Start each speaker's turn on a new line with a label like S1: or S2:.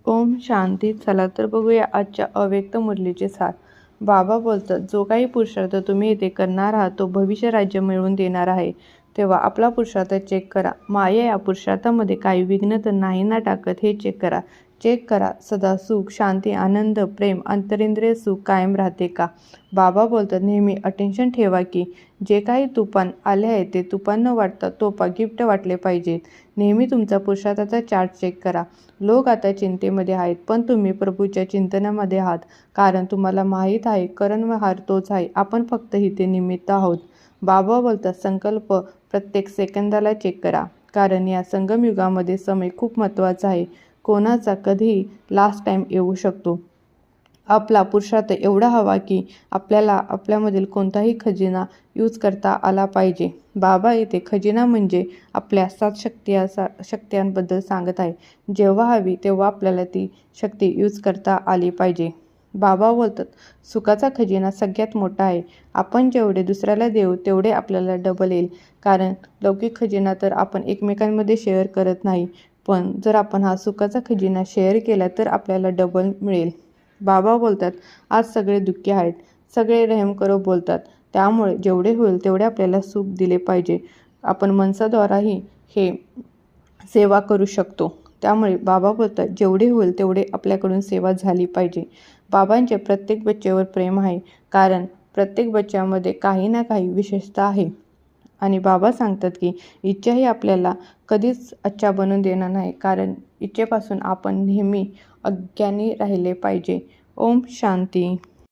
S1: ओम शांती. चला तर बघूया आजच्या अव्यक्त मुरलीचे सार. बाबा बोलतात, जो काही पुरुषार्थ तुम्ही इथे करणार आहात तो भविष्य राज्य मिळवून देणार आहे. तेव्हा आपला पुरुषार्थ चेक करा. माया या पुरुषार्थामध्ये काही विघ्न तर नाही ना टाकत हे चेक करा. चेक करा सदा सुख, शांती, आनंद, प्रेम, अंतरेंद्रिय सुख कायम राहते का. बाबा बोलतात, नेहमी अटेन्शन ठेवा की जे काही तुफान आले आहे ते तुफान न वाटता तोफा गिफ्ट वाटले पाहिजेत. नेहमी तुमचा पुरुषार्थाचा चार्ट चेक करा. लोक आता चिंतेमध्ये आहेत, पण तुम्ही प्रभूच्या चिंतनामध्ये आहात. कारण तुम्हाला माहीत आहे करणहार तोच आहे, आपण फक्त इथे निमित्त आहोत. बाबा बोलतात, संकल्प प्रत्येक सेकंदाला चेक करा. कारण या संगमयुगामध्ये समय खूप महत्त्वाचा आहे. कोणाचा कधीही लास्ट टाईम येऊ शकतो. आपला पुरुषार्थ एवढा हवा की आपल्याला आपल्यामधील कोणताही खजिना यूज करता आला पाहिजे. बाबा येथे खजिना म्हणजे आपल्या 7 शक्त्यांबद्दल सांगत आहे. जेव्हा हवी तेव्हा आपल्याला ती शक्ती यूज करता आली पाहिजे. बाबा बोलतात, सुखाचा खजिना सगळ्यात मोठा आहे. आपण जेवढे दुसऱ्याला देऊ तेवढे आपल्याला डबल येईल. कारण लौकिक खजिना तर आपण एकमेकांमध्ये शेअर करत नाही, पण जर आपण हा सुखाचा खजिना शेअर केला तर आपल्याला डबल मिळेल. बाबा बोलतात, आज सगळे दुःखी आहेत, सगळे रहम करो बोलतात. त्यामुळे जेवढे होईल तेवढे आपल्याला सुख दिले पाहिजे. आपण मनसाद्वाराही हे सेवा करू शकतो. त्यामुळे बाबा बोलतात, जेवढे होईल तेवढे आपल्याकडून सेवा झाली पाहिजे. बाबांचे प्रत्येक बच्चेवर प्रेम आहे, कारण प्रत्येक बच्च्यामध्ये काही ना काही विशेषता आहे. आणि बाबा सांगतात की इच्छा ही आपल्याला कधीच अच्छा बनवून देणार नाही, कारण इच्छेपासून आपण नेहमी अज्ञानी राहिले पाहिजे. ओम शांती.